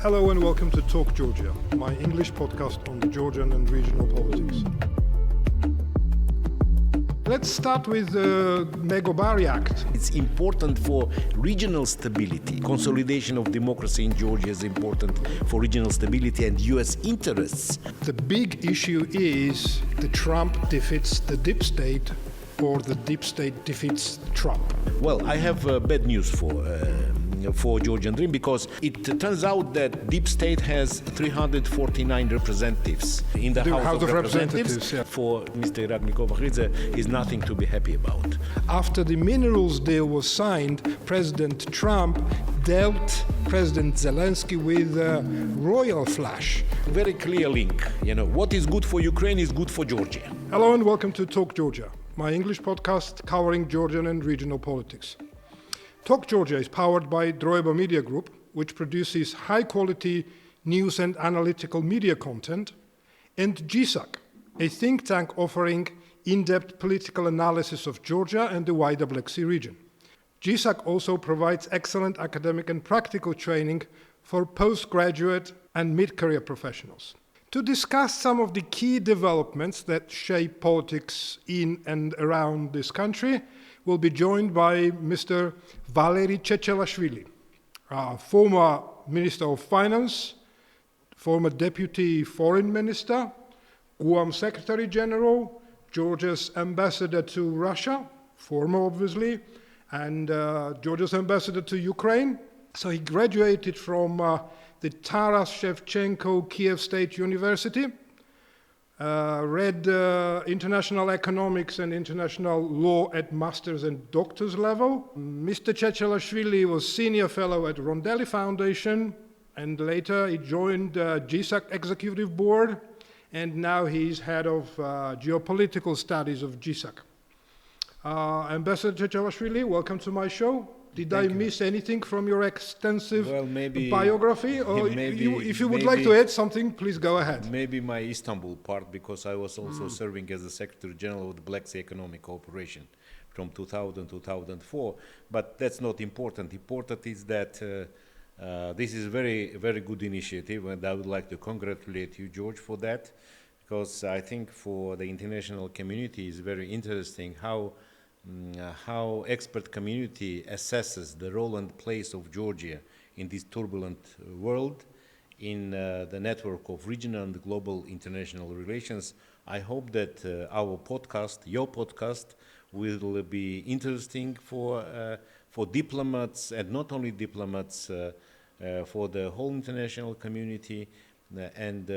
Hello and welcome to Talk Georgia, my English podcast on the Georgian and regional politics. Let's start with the MEGOBARI Act. It's important for regional stability. Consolidation of democracy in Georgia is important for regional stability and US interests. The big issue is the Trump defeats the deep state or the deep state defeats Trump. Well, I have bad news for Georgian Dream, because it turns out that deep state has 349 representatives in the House of Representatives. Yeah. For Mr. Kobakhidze is nothing to be happy about. After the minerals deal was signed, President Trump dealt President Zelensky with a royal flush. Very clear link. What is good for Ukraine is good for Georgia. Hello and welcome to Talk Georgia, my English podcast covering Georgian and regional politics. Talk Georgia is powered by Droeba Media Group, which produces high-quality news and analytical media content, and GSAC, a think tank offering in-depth political analysis of Georgia and the wider Black Sea region. GSAC also provides excellent academic and practical training for postgraduate and mid-career professionals. To discuss some of the key developments that shape politics in and around this country, we'll be joined by Mr. Valeri Chechelashvili, former Minister of Finance, former Deputy Foreign Minister, Guam Secretary General, Georgia's Ambassador to Russia, former obviously, and Georgia's Ambassador to Ukraine. So he graduated from the Taras Shevchenko Kiev State University, read international economics and international law at master's and doctor's level. Mr. Chechelashvili was senior fellow at Rondelli Foundation, and later he joined GSAC Executive Board, and now he's head of geopolitical studies of GSAC. Ambassador Chechelashvili, welcome to my show. Did I miss anything from your extensive biography? Or if you would like to add something, please go ahead. Maybe my Istanbul part, because I was also serving as the Secretary General of the Black Sea Economic Cooperation from 2000 to 2004. But that's not important. Important is that this is a very, very good initiative, and I would like to congratulate you, George, for that, because I think for the international community it's very interesting how expert community assesses the role and place of Georgia in this turbulent world, in the network of regional and global international relations. I hope that our podcast, your podcast, will be interesting for diplomats, and not only diplomats, for the whole international community. And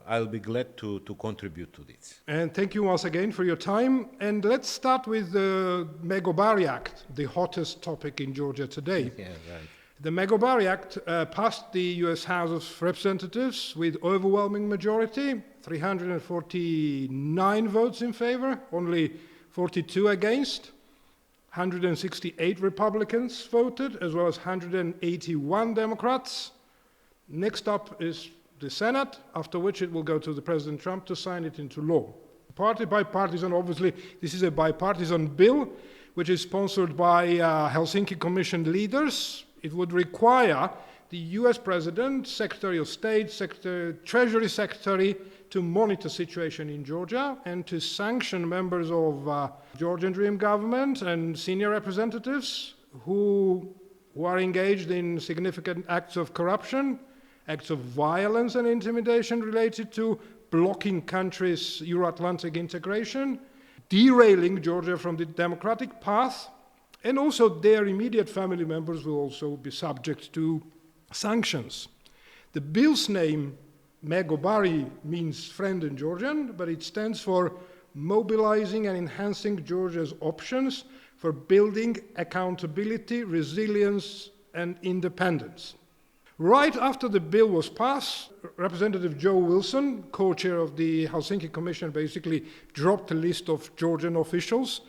I'll be glad to contribute to this. And thank you once again for your time. And let's start with the MEGOBARI Act, the hottest topic in Georgia today. Yeah, right. The MEGOBARI Act passed the US House of Representatives with overwhelming majority, 349 votes in favor, only 42 against. 168 Republicans voted, as well as 181 Democrats. Next up is the Senate, after which it will go to the President Trump to sign it into law. Bipartisan, obviously, this is a bipartisan bill, which is sponsored by Helsinki Commission leaders. It would require the US President, Secretary of State, Treasury Secretary to monitor situation in Georgia and to sanction members of Georgian Dream government and senior representatives who are engaged in significant acts of corruption, acts of violence and intimidation related to blocking countries' Euro-Atlantic integration, derailing Georgia from the democratic path, and also their immediate family members will also be subject to sanctions. The bill's name, MEGOBARI, means friend in Georgian, but it stands for Mobilizing and Enhancing Georgia's Options for Building Accountability, Resilience, and Independence. Right after the bill was passed, Representative Joe Wilson, co-chair of the Helsinki Commission, basically dropped a list of Georgian officials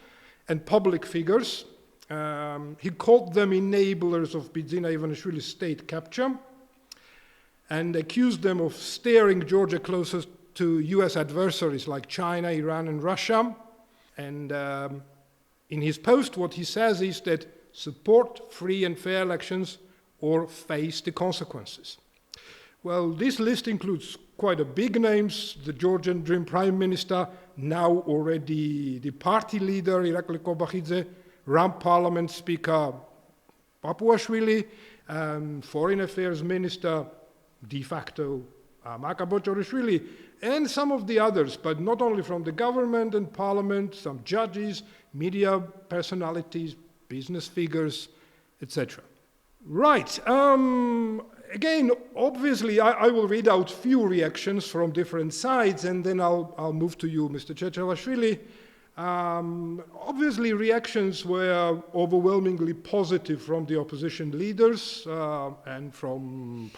and public figures. He called them enablers of Bidzina Ivanishvili's state capture and accused them of steering Georgia closer to US adversaries like China, Iran, and Russia. And in his post, what he says is that support free and fair elections or face the consequences. Well, this list includes quite a big names: the Georgian Dream Prime Minister, now already the party leader, Irakli Kobakhidze, Rump Parliament Speaker, Papuashvili, Foreign Affairs Minister, de facto, Makabochorishvili, and some of the others, but not only from the government and parliament, some judges, media personalities, business figures, etc. Right. Again, obviously, I will read out few reactions from different sides, and then I'll move to you, Mr. Chechelashvili. Obviously, reactions were overwhelmingly positive from the opposition leaders and from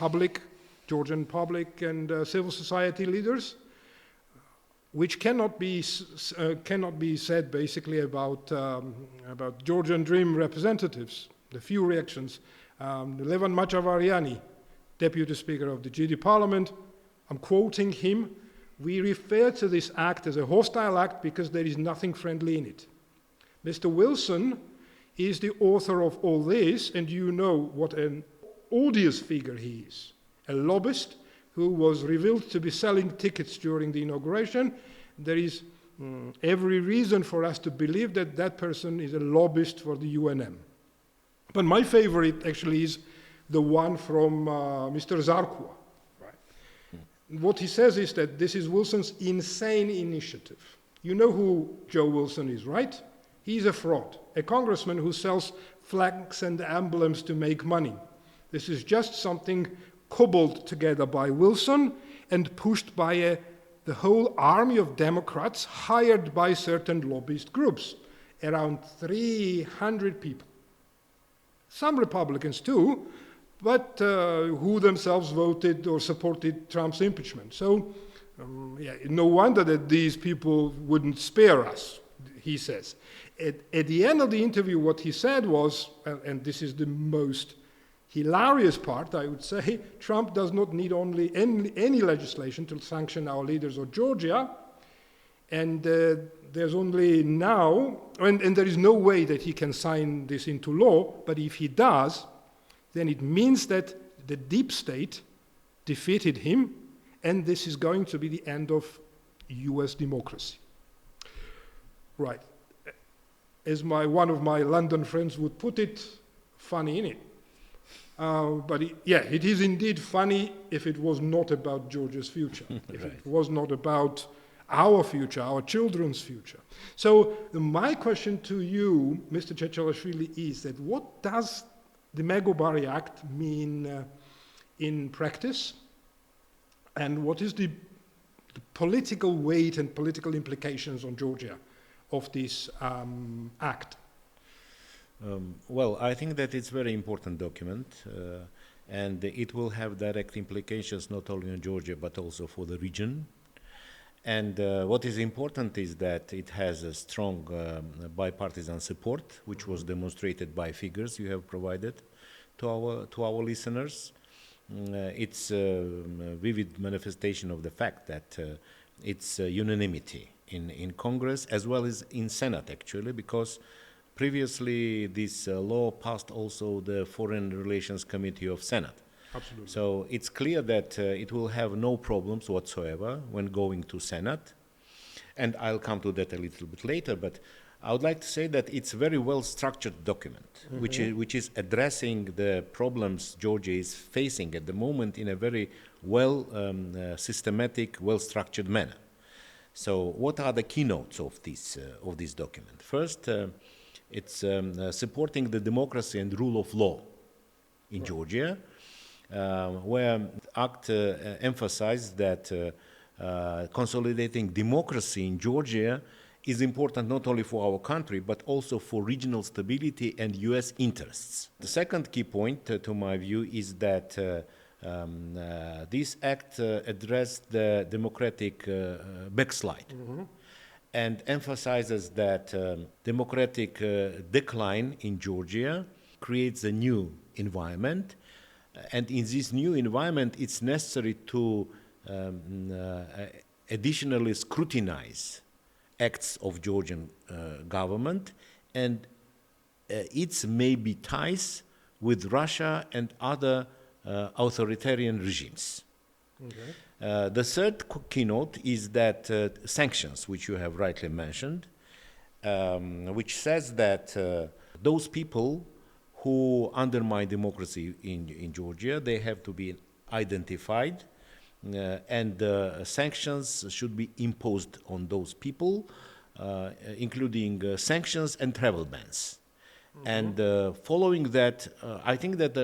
Georgian public and civil society leaders, which cannot be said basically about Georgian Dream representatives. The few reactions. Levan Machavariani, Deputy Speaker of the GD Parliament, I'm quoting him: "We refer to this act as a hostile act because there is nothing friendly in it. Mr. Wilson is the author of all this, and you know what an odious figure he is. A lobbyist who was revealed to be selling tickets during the inauguration. There is every reason for us to believe that that person is a lobbyist for the UNM." But my favorite actually is the one from Mr. Zarkua. Right. What he says is that this is Wilson's insane initiative. You know who Joe Wilson is, right? He's a fraud, a congressman who sells flags and emblems to make money. This is just something cobbled together by Wilson and pushed by the whole army of Democrats hired by certain lobbyist groups, around 300 people. Some Republicans too, but who themselves voted or supported Trump's impeachment. So, no wonder that these people wouldn't spare us, he says. At the end of the interview, what he said was, and this is the most hilarious part, I would say, Trump does not need only any legislation to sanction our leaders or Georgia, and there's only now, and there is no way that he can sign this into law, but if he does, then it means that the deep state defeated him, and this is going to be the end of US democracy. Right. As one of my London friends would put it, funny innit? But it is indeed funny if it was not about Georgia's future, if it was not about our future, our children's future. So my question to you, Mr. Chechelashvili, is that what does the MEGOBARI Act mean in practice? And what is the political weight and political implications on Georgia of this act? Well, I think that it's a very important document, and it will have direct implications not only on Georgia but also for the region. And what is important is that it has a strong bipartisan support, which was demonstrated by figures you have provided to our listeners. It's a vivid manifestation of the fact that it's unanimity in Congress as well as in Senate, actually, because previously this law passed also the Foreign Relations Committee of Senate. Absolutely. So it's clear that it will have no problems whatsoever when going to Senate, and I'll come to that a little bit later, but I would like to say that it's a very well-structured document, which is addressing the problems Georgia is facing at the moment in a very systematic, well-structured manner. So what are the keynotes of this document? First, it's supporting the democracy and rule of law in Georgia, where the Act emphasized that consolidating democracy in Georgia is important not only for our country, but also for regional stability and US interests. The second key point, to my view, is that this act addressed the democratic backslide and emphasizes that democratic decline in Georgia creates a new environment. And in this new environment, it's necessary to additionally scrutinize acts of Georgian government and its maybe ties with Russia and other authoritarian regimes. The third keynote is that sanctions, which you have rightly mentioned, which says that those people who undermine democracy in Georgia, they have to be identified, and sanctions should be imposed on those people, including sanctions and travel bans. And following that, I think that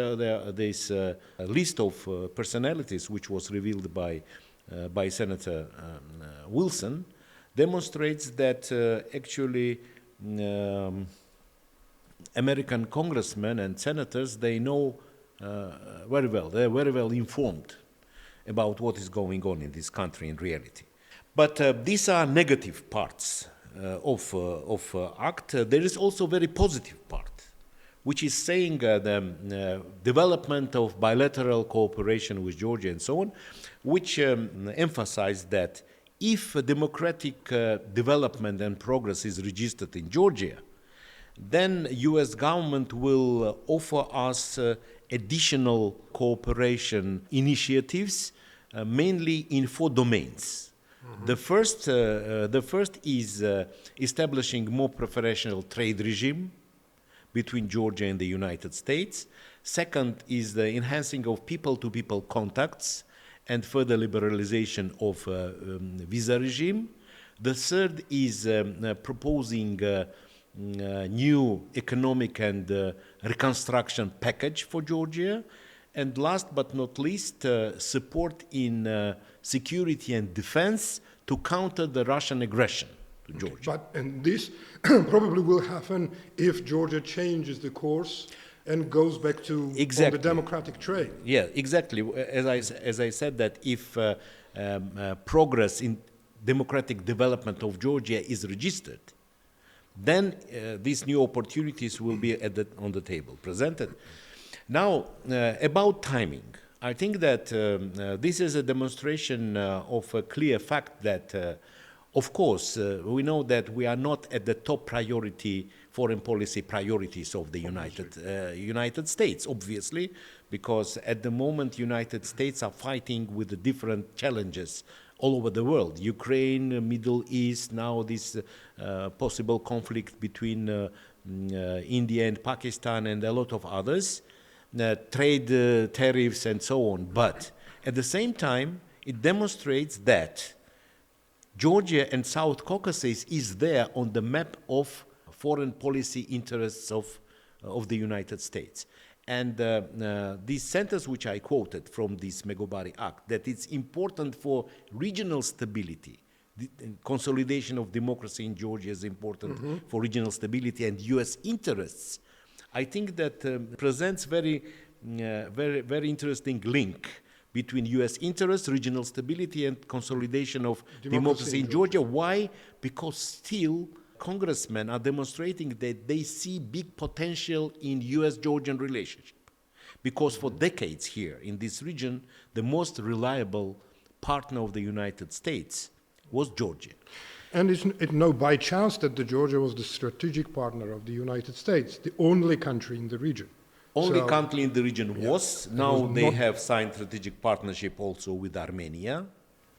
this list of personalities, which was revealed by Senator Wilson, demonstrates that actually American congressmen and senators, they know very well, they're very well informed about what is going on in this country in reality. But these are negative parts of act. There is also very positive part, which is saying the development of bilateral cooperation with Georgia and so on, which emphasize that if democratic development and progress is registered in Georgia, then U.S. government will offer us additional cooperation initiatives, mainly in 4 domains. The first is establishing more preferential trade regime between Georgia and the United States. Second is the enhancing of people-to-people contacts and further liberalization of visa regime. The third is proposing new economic and reconstruction package for Georgia. And last but not least, support in security and defense to counter the Russian aggression to Georgia. And this probably will happen if Georgia changes the course and goes back to on the democratic trail. Yeah, exactly. As I said, that if progress in democratic development of Georgia is registered, then these new opportunities will be on the table, presented. Now, about timing, I think that this is a demonstration of a clear fact that, of course, we know that we are not at the top priority foreign policy priorities of the United States, obviously, because at the moment United States are fighting with the different challenges all over the world. Ukraine, Middle East, now this possible conflict between India and Pakistan and a lot of others. Trade tariffs and so on. But at the same time, it demonstrates that Georgia and South Caucasus is there on the map of foreign policy interests of the United States. And these sentence which I quoted from this MEGOBARI Act, that it's important for regional stability. The consolidation of democracy in Georgia is important for regional stability and U.S. interests. I think that presents very interesting link between U.S. interests, regional stability, and consolidation of democracy in Georgia. Why? Because still congressmen are demonstrating that they see big potential in U.S.-Georgian relationship. Because for decades here in this region, the most reliable partner of the United States was Georgia. And it's no by chance that Georgia was the strategic partner of the United States, the only country in the region. Only country in the region was. Now they have signed strategic partnership also with Armenia.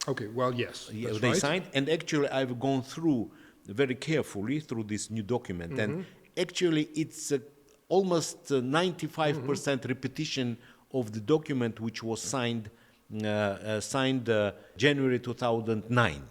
Okay, well, yes. They signed, and actually I've gone through very carefully through this new document, and actually it's almost 95% repetition of the document which was signed January 2009.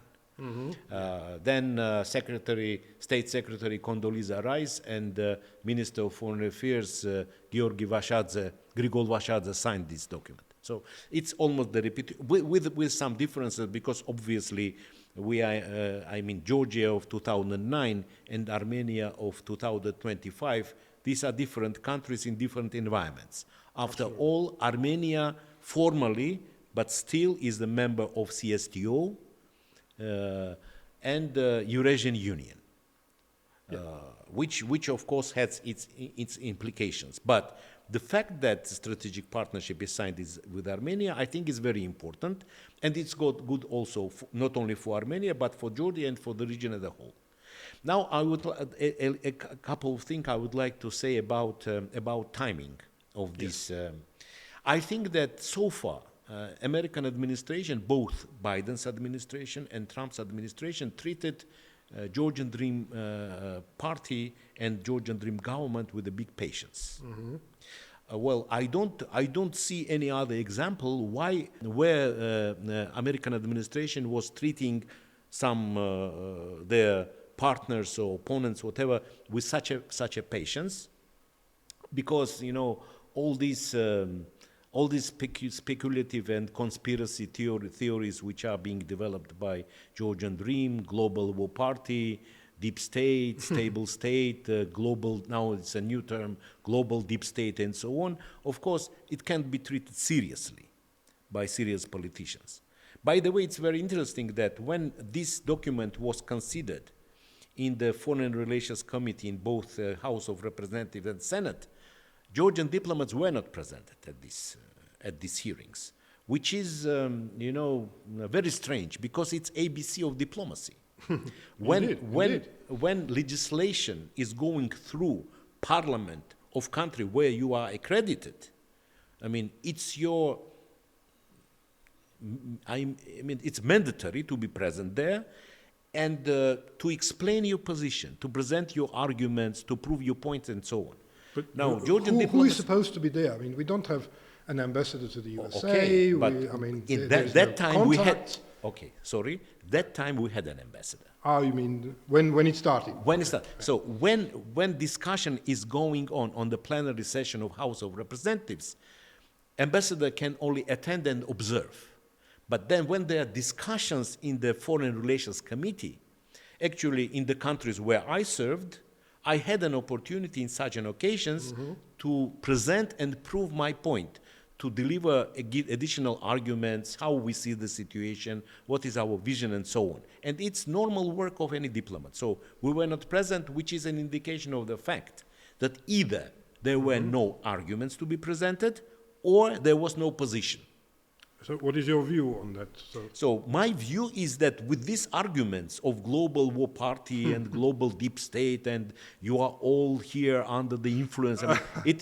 Then State Secretary Condoleezza Rice and Minister of Foreign Affairs Grigol Vakhadze signed this document. So it's almost the repeat with some differences, because obviously we are, Georgia of 2009 and Armenia of 2025. These are different countries in different environments. After all, Armenia formally, but still is a member of CSTO. And Eurasian Union, which of course has its implications. But the fact that strategic partnership is signed with Armenia, I think, is very important, and it's good also not only for Armenia but for Georgia and for the region as a whole. Now, I would a couple of things I would like to say about timing of this. I think that so far American administration, both Biden's administration and Trump's administration, treated Georgian Dream Party and Georgian Dream government with a big patience. Well, I don't see any other example where American administration was treating some their partners or opponents, whatever, with such a patience, because all these speculative and conspiracy theories which are being developed by Georgian Dream, Global War Party, Deep State, Stable State, global, now it's a new term, Global Deep State, and so on. Of course, it can't be treated seriously by serious politicians. By the way, it's very interesting that when this document was considered in the Foreign Relations Committee in both House of Representatives and Senate, Georgian diplomats were not present at these hearings, which is, very strange, because it's ABC of diplomacy. When legislation is going through parliament of country where you are accredited, I mean, it's it's mandatory to be present there and to explain your position, to present your arguments, to prove your points, and so on. But now, who is supposed to be there? I mean, we don't have an ambassador to the USA. Okay, but that time we had. Okay, sorry. That time we had an ambassador. Oh, you mean when it started? When it started. So when discussion is going on the plenary session of House of Representatives, ambassador can only attend and observe. But then when there are discussions in the Foreign Relations Committee, actually in the countries where I served, I had an opportunity in such an occasions to present and prove my point, to deliver additional arguments, how we see the situation, what is our vision, and so on. And it's normal work of any diplomat. So we were not present, which is an indication of the fact that either there were no arguments to be presented, or there was no position. So what is your view on that? So my view is that with these arguments of global war party and global deep state, and you are all here under the influence, I mean,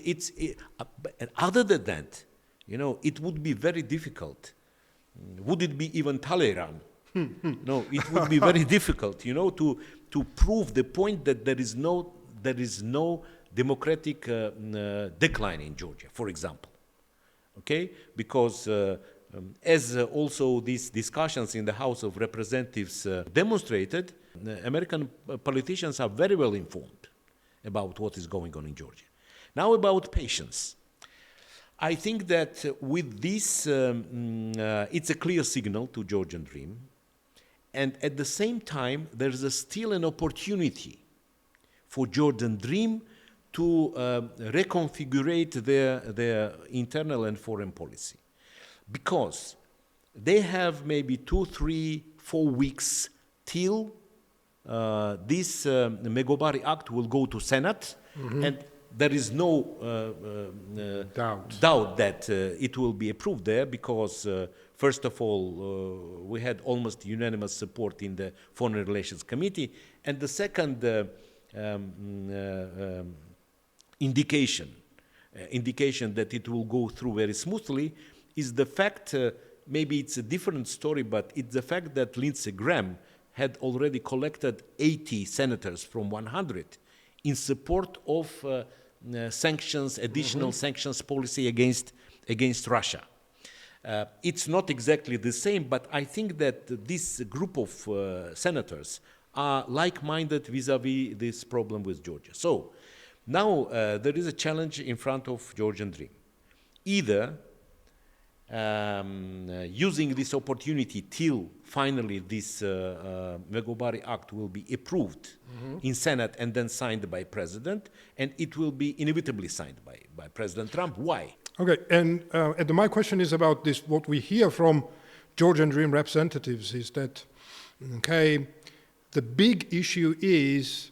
other than that, it would be very difficult. Would it be even Talleyrand? No, it would be very difficult, to prove the point that there is no democratic decline in Georgia, for example. Okay, because as also these discussions in the House of Representatives demonstrated, American politicians are very well informed about what is going on in Georgia. Now about patience. I think that with this, it's a clear signal to Georgian Dream, and at the same time, there's still an opportunity for Georgian Dream to reconfigure their internal and foreign policy. Because they have maybe 2, 3, 4 weeks till this MEGOBARI Act will go to Senate, and there is no doubt that it will be approved there, because first of all, we had almost unanimous support in the Foreign Relations Committee, and the second indication that it will go through very smoothly is the fact, maybe it's a different story, but it's the fact that Lindsey Graham had already collected 80 senators from 100 in support of sanctions, additional sanctions policy against Russia. It's not exactly the same, but I think that this group of senators are like-minded vis-a-vis this problem with Georgia. So now there is a challenge in front of Georgian Dream. Either using this opportunity till finally this MEGOBARI Act will be approved in Senate and then signed by President, and it will be inevitably signed by President Trump. Why? Okay, and my question is about this. What we hear from Georgian Dream representatives is that, okay, the big issue is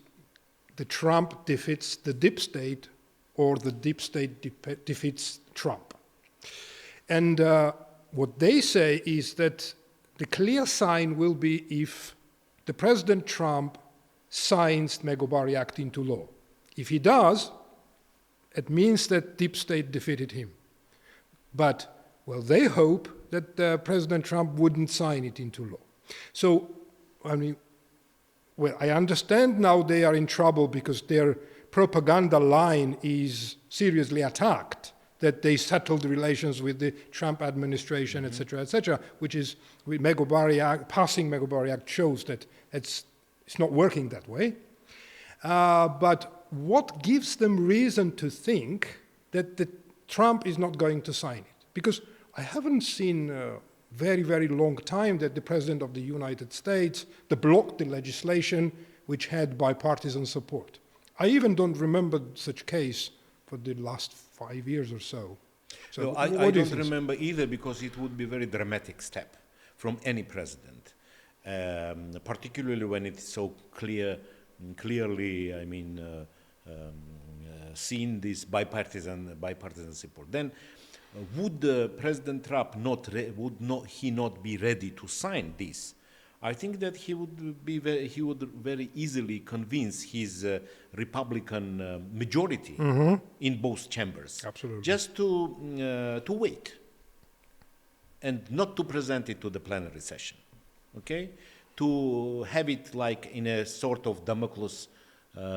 the Trump defeats the deep state, or the deep state defeats Trump. And what they say is that the clear sign will be if the President Trump signs MEGOBARI Act into law. If he does, it means that deep state defeated him. But, well, they hope that President Trump wouldn't sign it into law. So, I mean, well, I understand now they are in trouble because their propaganda line is seriously attacked, that they settled relations with the Trump administration, etc., which is, with MEGOBARI Act, passing MEGOBARI Act shows that it's not working that way. But what gives them reason to think that Trump is not going to sign it? Because I haven't seen a very, very long time that the President of the United States blocked the legislation which had bipartisan support. I even don't remember such case for the last 5 years or so. So no, I don't remember either, because it would be a very dramatic step from any president, particularly when it's so clearly, I mean, seen this bipartisan support. Then, would President Trump not be ready to sign this? I think that he would very easily convince his Republican majority in both chambers, absolutely, just to wait and not to present it to the plenary session, okay? To have it like in a sort of Damocles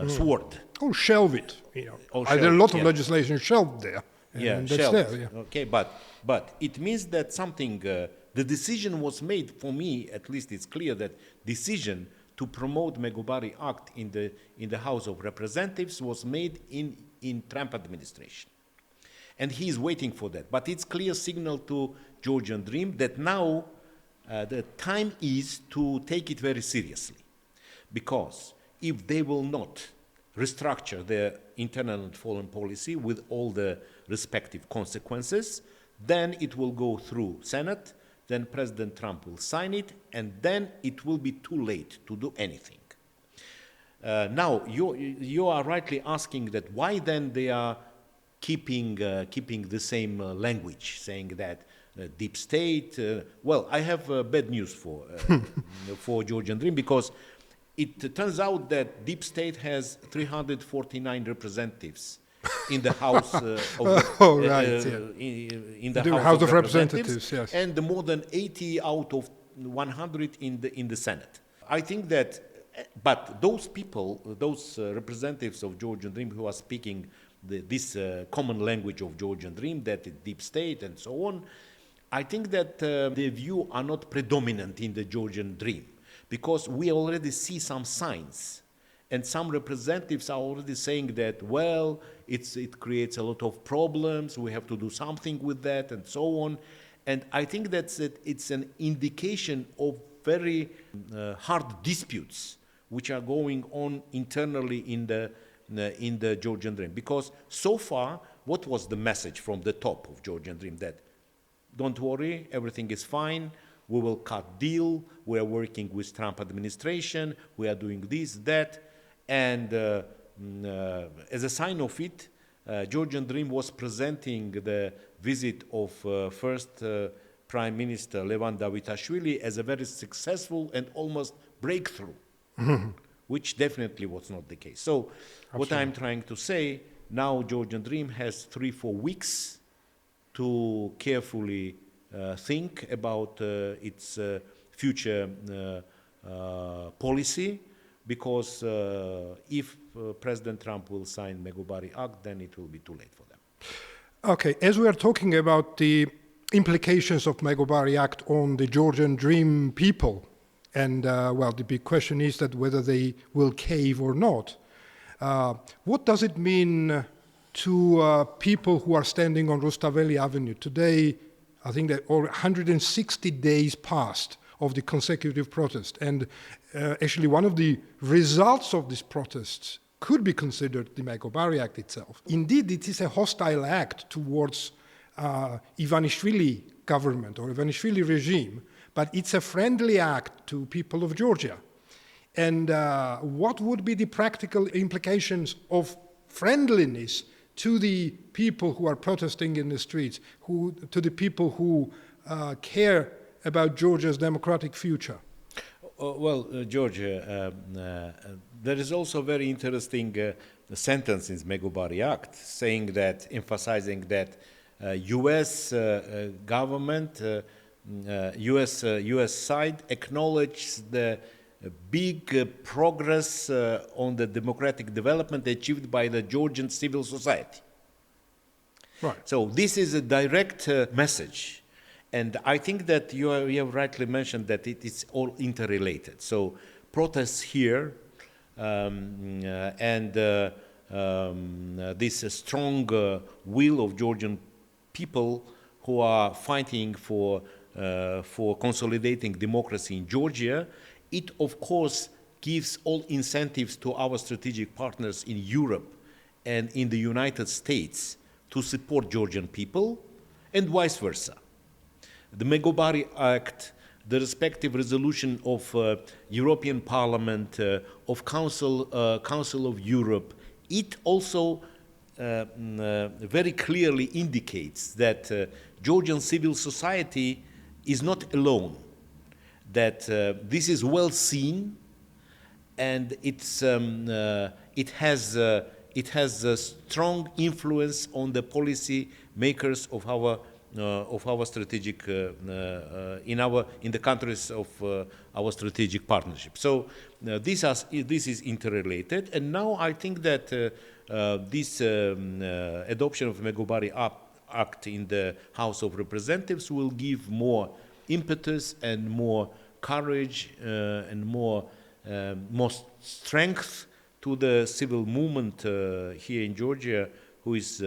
sword. Or shelve it, you know. Or There are a lot of legislation shelved there. Yeah, that's shelved. there, yeah. Okay, but it means that something, the decision was made, for me at least it's clear that decision to promote MEGOBARI Act in the House of Representatives was made in Trump administration. And he is waiting for that. But it's clear signal to Georgian Dream that now the time is to take it very seriously. Because if they will not restructure their internal and foreign policy with all the respective consequences, then it will go through Senate, then President Trump will sign it, and then it will be too late to do anything. Now, you are rightly asking that why then they are keeping the same language, saying that deep state. Well, I have bad news for Georgian Dream, because it turns out that deep state has 349 representatives in the House in the House of Representatives, yes, and more than 80 out of 100 in the Senate. I think that, but those people, those representatives of Georgian Dream who are speaking this common language of Georgian Dream, that deep state and so on, I think that their view are not predominant in the Georgian Dream, because we already see some signs. And some representatives are already saying that, well, it creates a lot of problems, we have to do something with that, and so on. And I think that it's an indication of very hard disputes which are going on internally in the Georgian Dream. Because so far, what was the message from the top of Georgian Dream? That, don't worry, everything is fine, we will cut deal, we are working with Trump administration, we are doing this, that. And as a sign of it, Georgian Dream was presenting the visit of first Prime Minister Levan Davitashvili as a very successful and almost breakthrough, which definitely was not the case. So what I'm trying to say, now Georgian Dream has 3-4 weeks to carefully think about its future policy, because if President Trump will sign MEGOBARI Act, then it will be too late for them. Okay, as we are talking about the implications of MEGOBARI Act on the Georgian Dream people, and well, the big question is that whether they will cave or not. What does it mean to people who are standing on Rustaveli Avenue? Today, I think that 160 days passed of the consecutive protest. And actually one of the results of these protests could be considered the MEGOBARI Act itself. Indeed, it is a hostile act towards Ivanishvili government or Ivanishvili regime, but it's a friendly act to people of Georgia. And what would be the practical implications of friendliness to the people who are protesting in the streets, to the people who care about Georgia's democratic future? Georgia, there is also a very interesting sentence in MEGOBARI Act saying that, emphasizing that U.S. government US side acknowledged the big progress on the democratic development achieved by the Georgian civil society. Right. So this is a direct message. And I think that you have rightly mentioned that it is all interrelated. So protests here and this strong will of Georgian people who are fighting for consolidating democracy in Georgia, it of course gives all incentives to our strategic partners in Europe and in the United States to support Georgian people and vice versa. The MEGOBARI Act, the respective resolution of European Parliament, of Council of Europe, it also very clearly indicates that Georgian civil society is not alone, that this is well seen, and it has a strong influence on the policy makers of our strategic in the countries of our strategic partnership. So this is interrelated, and now I think that this adoption of MEGOBARI Act in the House of Representatives will give more impetus and more courage and more strength to the civil movement here in Georgia, who is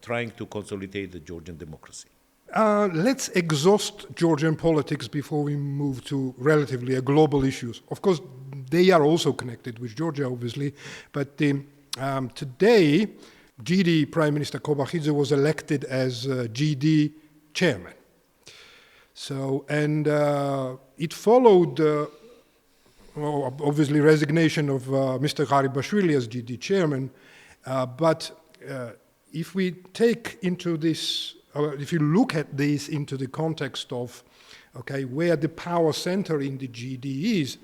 trying to consolidate the Georgian democracy. Let's exhaust Georgian politics before we move to relatively global issues. Of course, they are also connected with Georgia, obviously, but today, GD Prime Minister Kobakhidze was elected as GD chairman. So, and it followed, obviously, resignation of Mr. Garibashvili as GD chairman, but if we take into this, if you look at this into the context of, okay, where the power center in the GD is,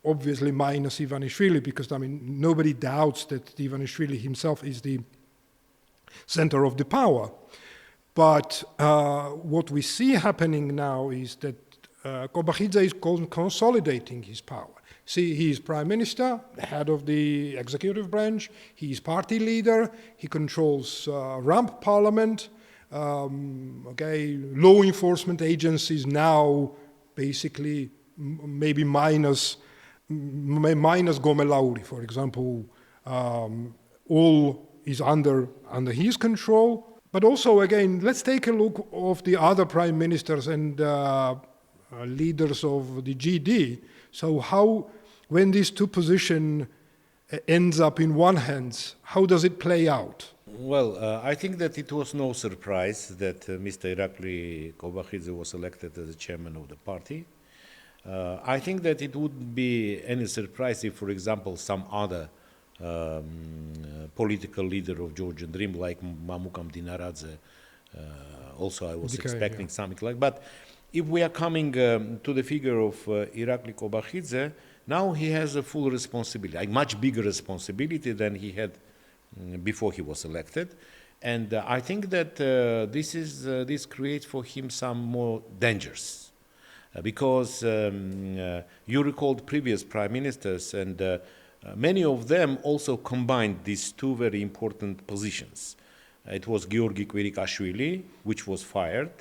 obviously minus Ivanishvili, because I mean nobody doubts that Ivanishvili himself is the center of the power. But what we see happening now is that Kobakhidze is consolidating his power. See, he is prime minister, the head of the executive branch, he is party leader, he controls rump parliament, okay, law enforcement agencies now basically maybe minus Gomelauri, for example, all is under his control. But also, again, let's take a look of the other prime ministers and leaders of the GD. So how, when these two positions ends up in one hand, how does it play out? Well, I think that it was no surprise that Mr. Irakli Kobakhidze was elected as the chairman of the party. I think that it wouldn't be any surprise if, for example, some other political leader of Georgian Dream, like Mamukam Dinaradze, also I was expecting something like. But if we are coming to the figure of Irakli Kobakhidze, now he has a full responsibility, a much bigger responsibility than he had before he was elected, and I think that this creates for him some more dangers, because you recalled previous prime ministers, and many of them also combined these two very important positions. It was Giorgi Kvirikashvili, which was fired.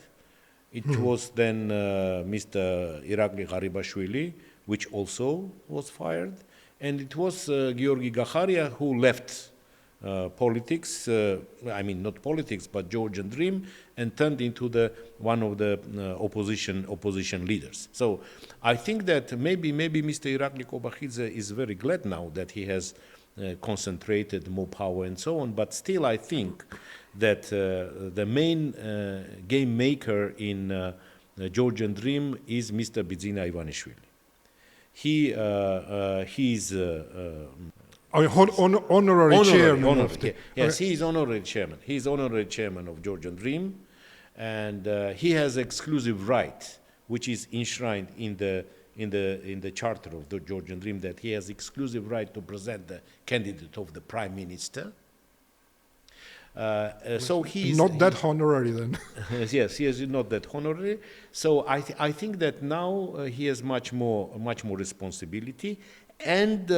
It was then Mr. Irakli Garibashvili, which also was fired, and it was Giorgi Gakharia who left politics, I mean not politics, but Georgian Dream, and turned into one of the opposition leaders. So I think that maybe Mr. Irakli Kobakhidze is very glad now that he has concentrated more power and so on, but still I think that the main game maker in Georgian Dream is Mr. Bidzina Ivanishvili. He's honorary chairman. Yes, he is honorary chairman. He is honorary chairman of Georgian Dream, and he has exclusive right, which is enshrined in the charter of the Georgian Dream, that he has exclusive right to present the candidate of the prime minister. So he's not that honorary then. yes, he is not that honorary. So I think that now he has much more responsibility, and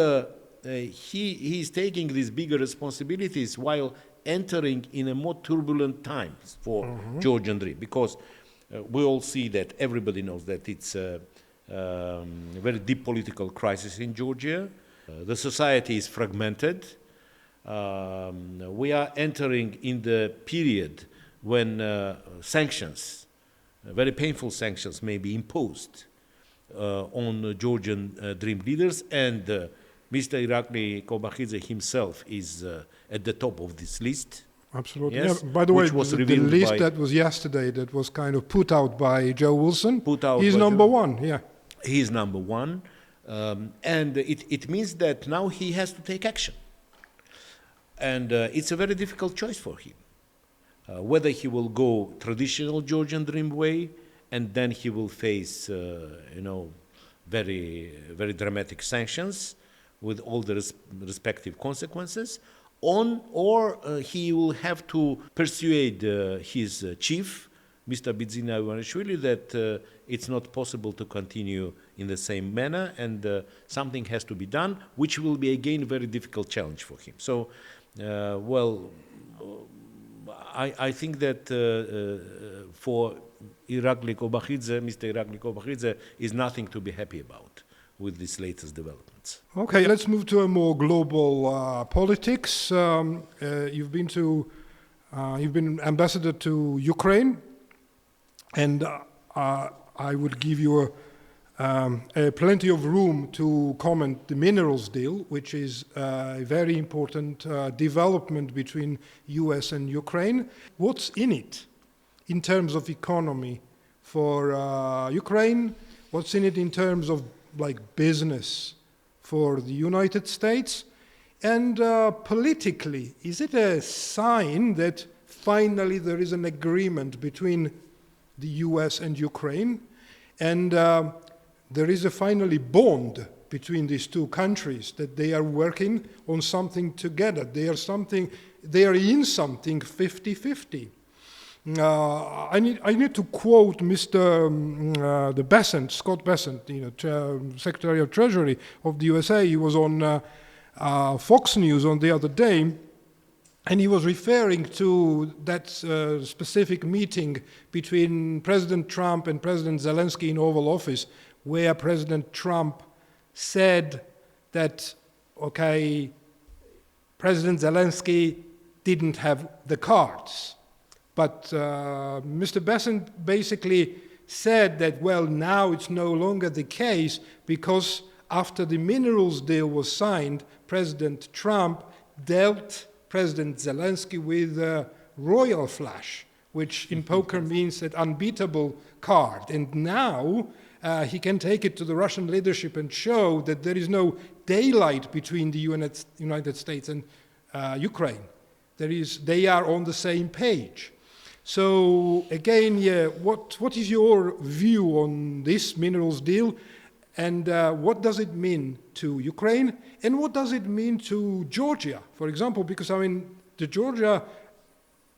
he is taking these bigger responsibilities while entering in a more turbulent times for Georgian dream, because we all see that everybody knows that it's a very deep political crisis in Georgia. The society is fragmented. We are entering in the period when sanctions, very painful sanctions, may be imposed on Georgian dream leaders, and Mr. Irakli Kobakhidze himself is at the top of this list. Absolutely. Yes, Yeah, by the way, was the revealed list by- that was yesterday, that was kind of put out by Joe Wilson, he's by number Joe. one, yeah. He is number one, and it means that now he has to take action. And it's a very difficult choice for him. Whether he will go traditional Georgian dream way, and then he will face, very, very dramatic sanctions with all the respective consequences, or he will have to persuade his chief, Mr. Valeri, that it's not possible to continue in the same manner, and something has to be done, which will be again a very difficult challenge for him. So, I think that for Irakli Kobakhidze, Mr. Irakli Kobakhidze is nothing to be happy about with these latest developments. Okay, let's move to a more global politics. You've been ambassador to Ukraine, and I would give you plenty of room to comment the minerals deal, which is a very important development between US and Ukraine. What's in it in terms of economy for Ukraine? What's in it in terms of like business for the United States? And politically, is it a sign that finally there is an agreement between the US and Ukraine, and there is a finally bond between these two countries, that they are working on something together. They are in something 50-50. I need to quote Mr. Scott Bessent, Secretary of Treasury of the USA. He was on Fox News on the other day, and he was referring to that specific meeting between President Trump and President Zelensky in Oval Office, where President Trump said that, okay, President Zelensky didn't have the cards. But Mr. Bessent basically said that, well, now it's no longer the case, because after the minerals deal was signed, President Trump dealt President Zelensky with a royal flush, which in poker means that unbeatable card. And now he can take it to the Russian leadership and show that there is no daylight between the United States and Ukraine. They are on the same page. So again, yeah, what is your view on this minerals deal, and what does it mean to Ukraine, and what does it mean to Georgia, for example? Because I mean, the Georgia,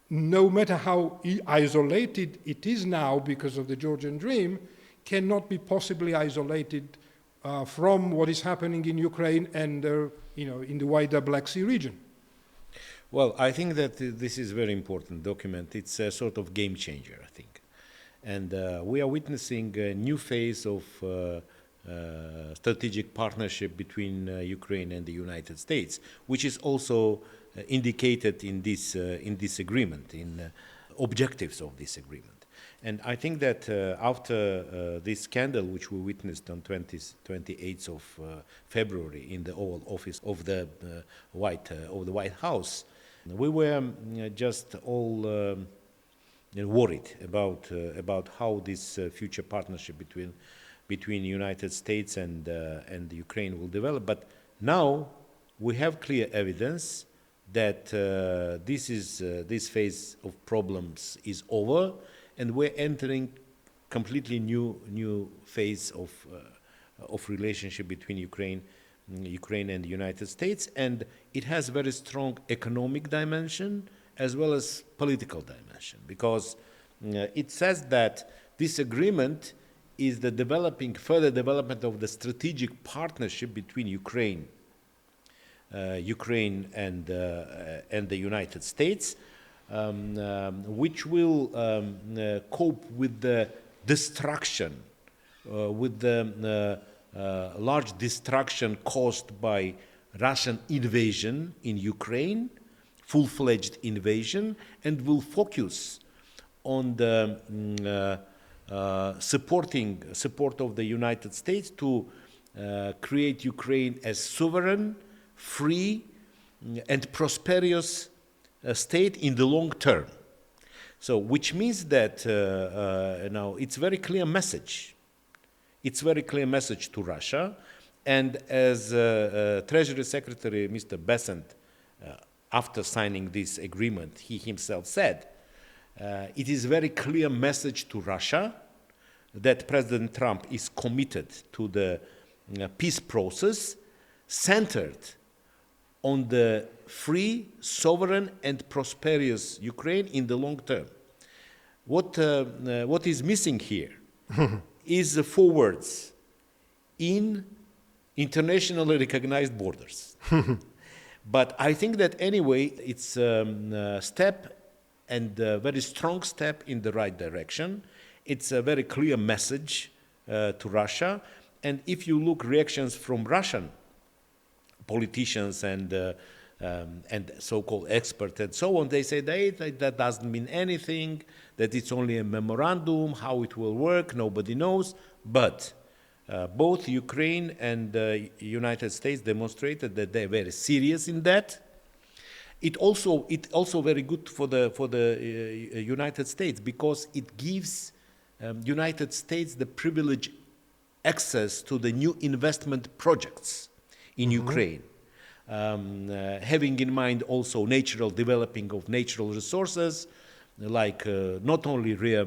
no matter how isolated it is now because of the Georgian dream, cannot be possibly isolated from what is happening in Ukraine and in the wider Black Sea region. Well, I think that this is a very important document. It's a sort of game changer, I think. And we are witnessing a new phase of strategic partnership between Ukraine and the United States, which is also indicated in this agreement, in objectives of this agreement. And I think that after this scandal, which we witnessed on 28th of February in the Oval Office of the White House, we were just all worried about how this future partnership between United States and Ukraine will develop. But now we have clear evidence that this phase of problems is over, and we're entering completely new phase of relationship between Ukraine and the United States, and it has very strong economic dimension as well as political dimension, because it says that this agreement is the further development of the strategic partnership between Ukraine and the United States, which will cope with the destruction, with the large destruction caused by Russian invasion in Ukraine, full-fledged invasion, and will focus on the support of the United States to create Ukraine as sovereign, free, and prosperous state in the long term. So, which means that now it's very clear message. It's very clear message to Russia, and as Treasury Secretary Mr. Bessent, after signing this agreement, he himself said, it is a very clear message to Russia that President Trump is committed to the peace process centered on the free, sovereign, and prosperous Ukraine in the long term. What is missing here is the 4 words: in internationally recognized borders. But I think that anyway, it's a step, and a very strong step in the right direction. It's a very clear message to Russia. And if you look reactions from Russian politicians and so-called experts and so on, they say that doesn't mean anything, that it's only a memorandum, how it will work, nobody knows. But both Ukraine and the United States demonstrated that they're very serious in that. It also very good for the United States, because it gives United States the privileged access to the new investment projects in Ukraine, having in mind also natural developing of natural resources, like not only rare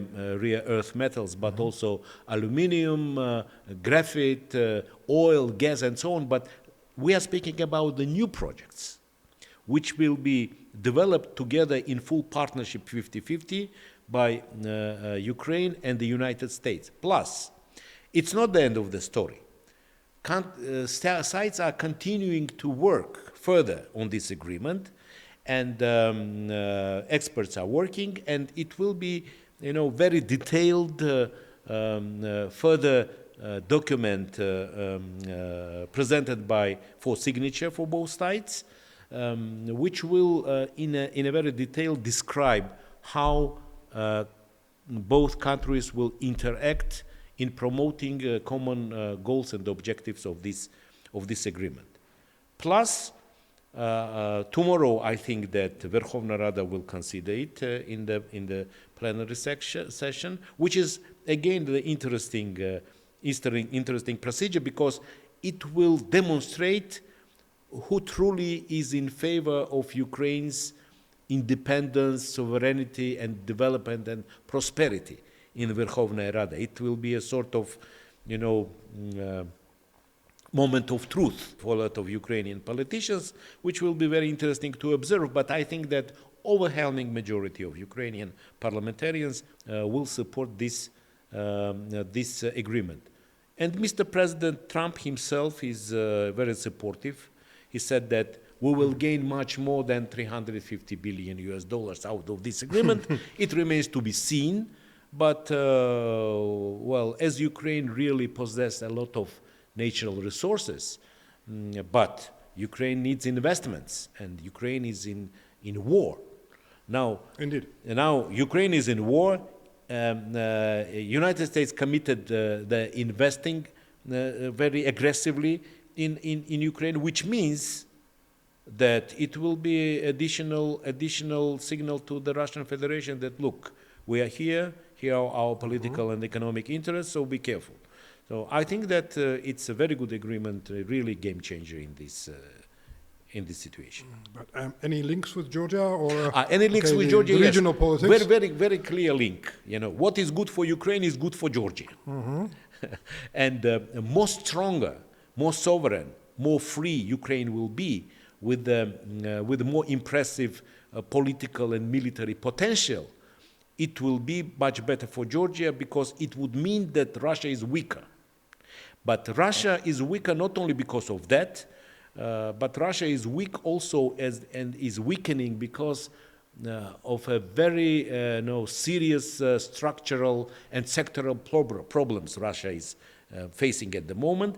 earth metals, but also aluminium, graphite, oil, gas, and so on. But we are speaking about the new projects, which will be developed together in full partnership 50-50 by Ukraine and the United States. Plus, it's not the end of the story. Sides are continuing to work further on this agreement, and experts are working, and it will be, very detailed further document presented for signature for both sides, which will, in a very detailed, describe how both countries will interact in promoting common goals and objectives of this agreement. Plus, tomorrow, I think that Verkhovna Rada will consider it in the plenary session, which is again the interesting procedure, because it will demonstrate who truly is in favor of Ukraine's independence, sovereignty, and development and prosperity in Verkhovna Rada. It will be a sort of, moment of truth for a lot of Ukrainian politicians, which will be very interesting to observe. But I think that overwhelming majority of Ukrainian parliamentarians will support this agreement. And Mr. President Trump himself is very supportive. He said that we will gain much more than $350 billion out of this agreement. It remains to be seen. But, as Ukraine really possesses a lot of natural resources, but Ukraine needs investments, and Ukraine is in war. Now, indeed. Now Ukraine is in war. United States committed the investing very aggressively in Ukraine, which means that it will be additional signal to the Russian Federation that, look, we are here are our political and economic interests, so be careful. So I think that it's a very good agreement, really game changer in this situation. But any links with Georgia, or any links with Georgia? The regional yes. politics. Very clear link. What is good for Ukraine is good for Georgia, and more stronger, more sovereign, more free Ukraine will be with more impressive political and military potential, it will be much better for Georgia, because it would mean that Russia is weaker. But Russia is weaker not only because of that, but Russia is weak also and is weakening because of a very serious structural and sectoral problems Russia is facing at the moment.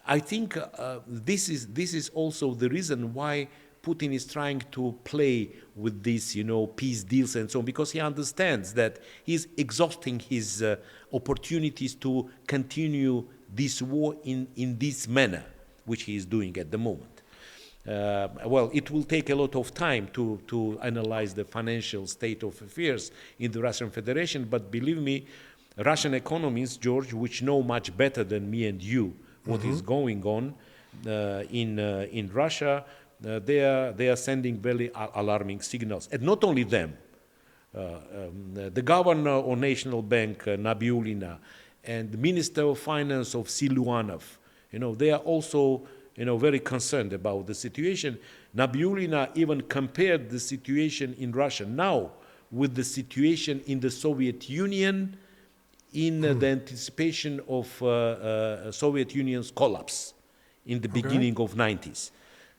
I think this is also the reason why Putin is trying to play with these, peace deals and so on, because he understands that he's exhausting his opportunities to continue this war in this manner, which he is doing at the moment. Well, it will take a lot of time to analyze the financial state of affairs in the Russian Federation, but believe me, Russian economists, George, which know much better than me and you what is going on in Russia, they are sending very alarming signals. And not only them, the governor of National Bank, Nabiullina, and the Minister of Finance of Siluanov, they are also very concerned about the situation. Nabiullina even compared the situation in Russia now with the situation in the Soviet Union in the anticipation of Soviet Union's collapse in the beginning of 90s.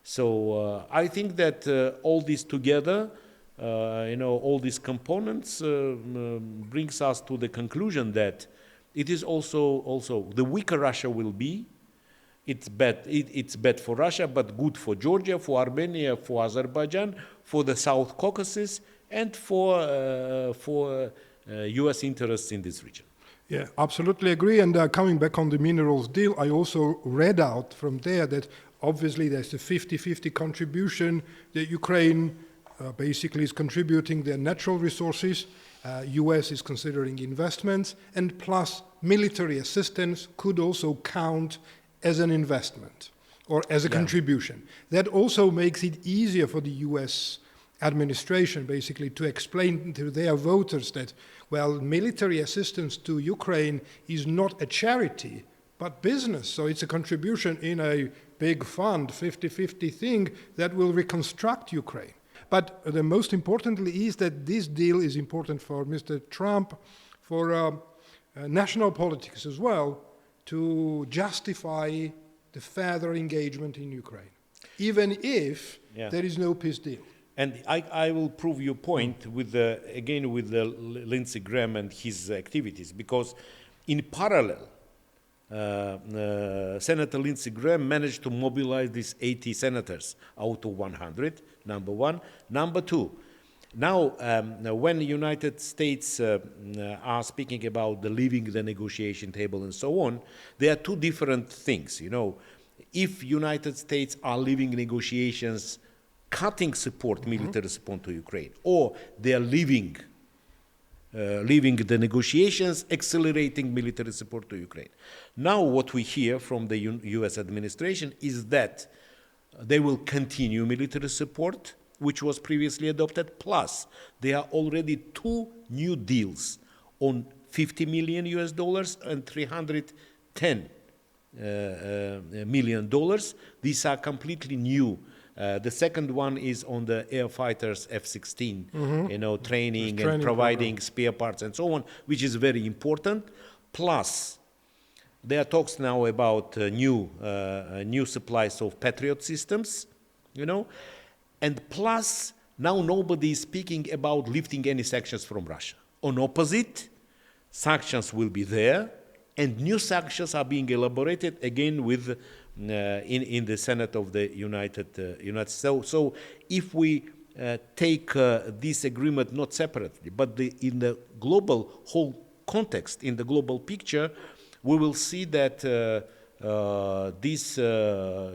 So I think that all this together, all these components brings us to the conclusion that it is also the weaker Russia will be. It's bad for Russia, but good for Georgia, for Armenia, for Azerbaijan, for the South Caucasus, and for U.S. interests in this region. Yeah, absolutely agree. And coming back on the minerals deal, I also read out from there that obviously there's a 50-50 contribution that Ukraine basically is contributing their natural resources. US is considering investments, and plus military assistance could also count as an investment or as a contribution. That also makes it easier for the US administration basically to explain to their voters that, well, military assistance to Ukraine is not a charity, but business. So it's a contribution in a big fund, 50-50 thing that will reconstruct Ukraine. But the most importantly is that this deal is important for Mr. Trump, for national politics as well, to justify the further engagement in Ukraine, even if there is no peace deal. And I will prove your point with Lindsey Graham and his activities, because in parallel, Senator Lindsey Graham managed to mobilize these 80 senators out of 100, number one. Number two, now when the United States are speaking about leaving the negotiation table and so on, there are two different things. If United States are leaving negotiations, cutting support, military support to Ukraine, or they are leaving the negotiations, accelerating military support to Ukraine. Now what we hear from the US administration is that they will continue military support, which was previously adopted, plus there are already two new deals on $50 million and $310 million. These are completely new. The second one is on the air fighters F-16, training and providing spare parts and so on, which is very important. Plus, there are talks now about new supplies of Patriot systems, and plus now nobody is speaking about lifting any sanctions from Russia. On opposite, sanctions will be there, and new sanctions are being elaborated again with in the Senate of the United States. So if we take this agreement not separately, but in the global whole context, in the global picture, we will see that this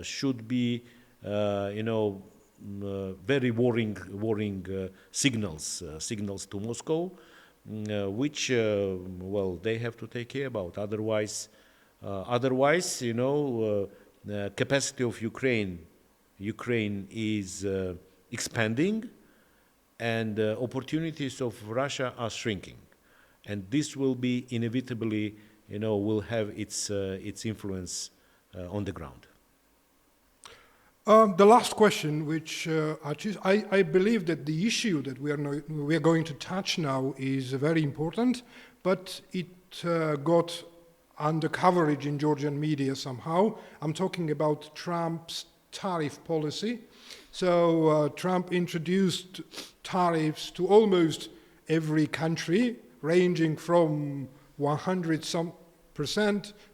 should be, very worrying signals to Moscow, which they have to take care about. Otherwise, capacity of Ukraine is expanding, and opportunities of Russia are shrinking, and this will be inevitably, will have its influence on the ground. The last question, which I believe that the issue that we are going to touch now is very important, but it got under coverage in Georgian media somehow. I'm talking about Trump's tariff policy. So Trump introduced tariffs to almost every country, ranging from 100%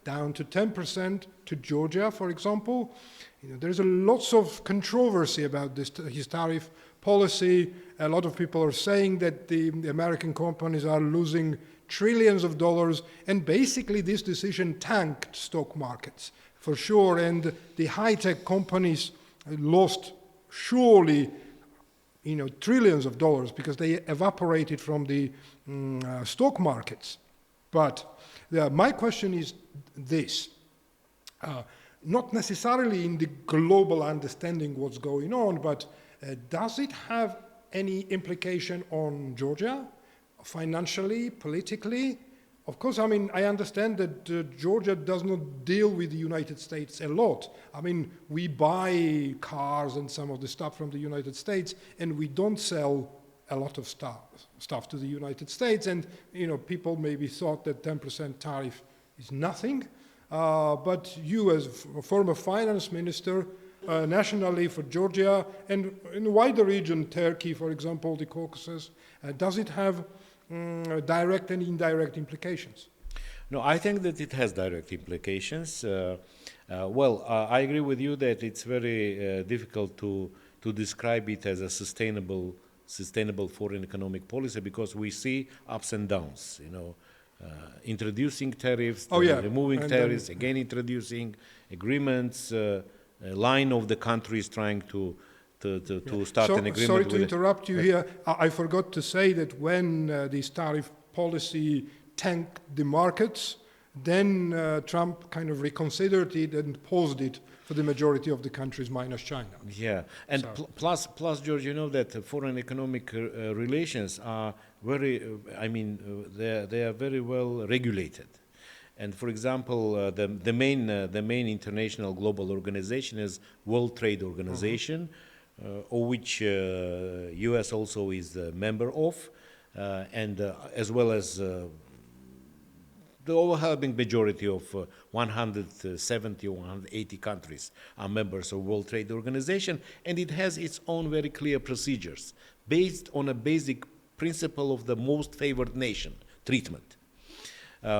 down to 10% to Georgia, for example. There's lots of controversy about his tariff policy. A lot of people are saying that the American companies are losing trillions of dollars, and basically this decision tanked stock markets, for sure, and the high-tech companies lost surely trillions of dollars because they evaporated from the stock markets. But my question is this. Not necessarily in the global understanding what's going on, but does it have any implication on Georgia, financially, politically? Of course, I understand that Georgia does not deal with the United States a lot. We buy cars and some of the stuff from the United States, and we don't sell a lot of stuff to the United States. And, people maybe thought that 10% tariff is nothing. But you, as a former finance minister, nationally for Georgia, and in the wider region, Turkey, for example, the Caucasus, does it have direct and indirect implications? No, I think that it has direct implications. I agree with you that it's very difficult to describe it as a sustainable foreign economic policy because we see ups and downs, introducing tariffs, removing tariffs, again introducing agreements, a line of the countries trying to start an agreement. Sorry to interrupt you here. I forgot to say that when this tariff policy tanked the markets, then Trump kind of reconsidered it and paused it for the majority of the countries minus China. Yeah, and plus, George, that foreign economic relations are very, they are very well regulated. And for example, the main international global organization is World Trade Organization, of which U.S. also is a member of, and as well as the overwhelming majority of 170 or 180 countries are members of World Trade Organization, and it has its own very clear procedures based on a basic principle of the most favored nation treatment,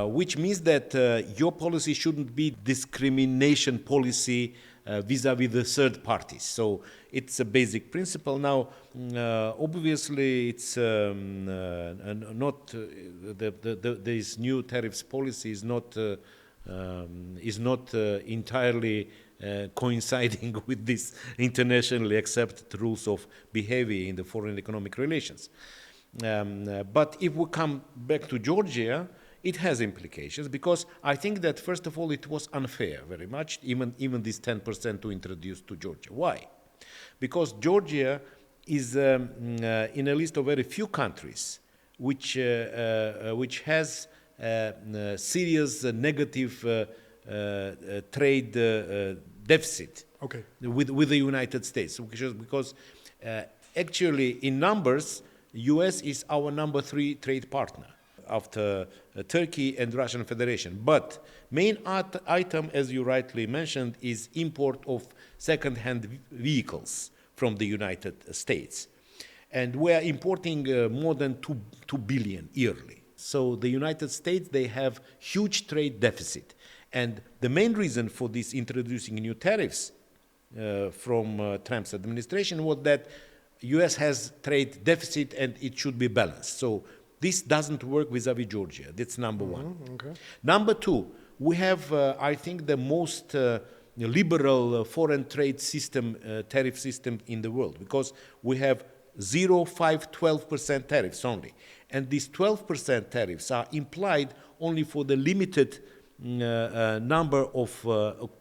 which means that your policy shouldn't be discrimination policy vis-a-vis the third parties. So it's a basic principle. Now, obviously, it's not this new tariffs policy is not entirely coinciding with these internationally accepted rules of behavior in the foreign economic relations. But if we come back to Georgia, it has implications because I think that first of all it was unfair very much, even this 10% to introduce to Georgia. Why? Because Georgia is in a list of very few countries which has serious negative trade deficit with the United States, because actually in numbers, U.S. is our number 3 trade partner after Turkey and Russian Federation. But main item, as you rightly mentioned, is import of second-hand vehicles from the United States. And we are importing more than 2 billion yearly. So the United States, they have huge trade deficit. And the main reason for this introducing new tariffs from Trump's administration was that U.S. has trade deficit and it should be balanced. So this doesn't work vis-a-vis Georgia. That's number one. Okay. Number two, we have, I think, the most liberal foreign trade system, tariff system in the world, because we have 0, 5, 12% tariffs only. And these 12% tariffs are implied only for the limited number of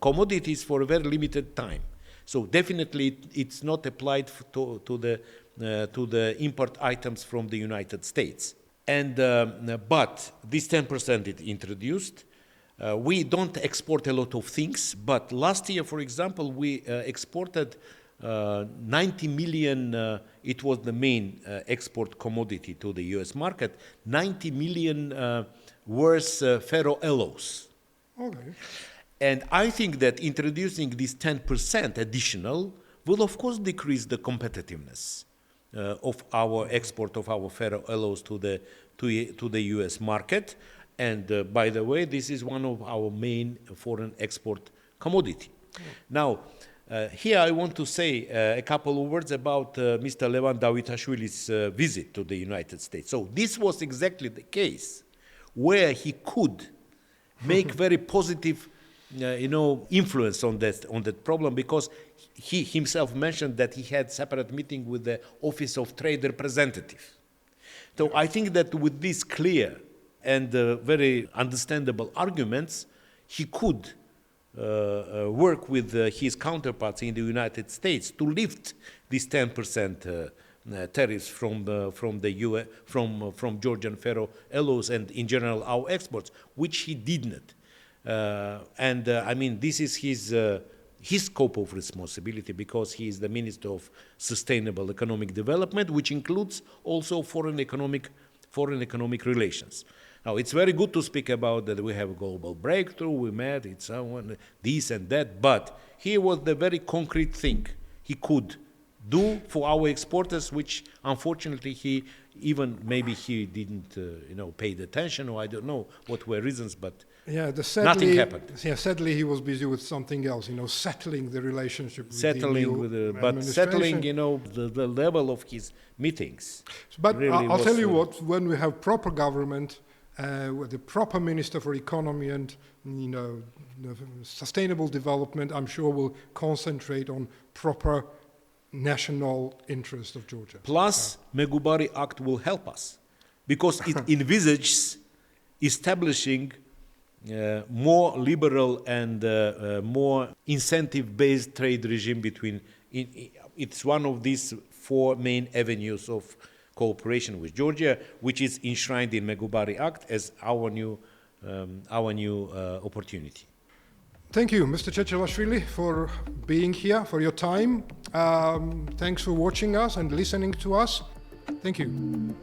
commodities for a very limited time. So definitely it's not applied to the import items from the United States. And but this 10% it introduced. We don't export a lot of things, but last year, for example, we exported 90 million, it was the main export commodity to the US market, 90 million worth ferroalloys. Okay. And I think that introducing this 10% additional will of course decrease the competitiveness of our export of our ferroalloys to the US market. And by the way, this is one of our main foreign export commodity. Now, here I want to say a couple of words about Mr. Levan Davitashvili's visit to the United States. So this was exactly the case where he could make very positive influence on that problem, because he himself mentioned that he had separate meeting with the Office of Trade Representative. So I think that with these clear and very understandable arguments, he could work with his counterparts in the United States to lift this 10% tariffs from Georgian ferroalloys and in general our exports, which he did not. I mean, this is his scope of responsibility, because he is the Minister of Sustainable Economic Development, which includes also foreign economic relations. Now, it's very good to speak about that we have a global breakthrough, we met, it's someone, this and that, but here was the very concrete thing he could do for our exporters, which unfortunately he didn't pay the attention, or I don't know what were reasons, but nothing happened. Yeah, sadly he was busy with something else, settling the relationship with settling the level of his meetings. But really I'll tell you what, when we have proper government, with the proper Minister for Economy and sustainable development, I'm sure will concentrate on proper national interest of Georgia. Plus, MEGOBARI Act will help us, because it envisages establishing more liberal and more incentive-based trade regime between. It's one of these four main avenues of cooperation with Georgia, which is enshrined in MEGOBARI Act as our new opportunity. Thank you, Mr. Chechelashvili, for being here, for your time. Thanks for watching us and listening to us. Thank you.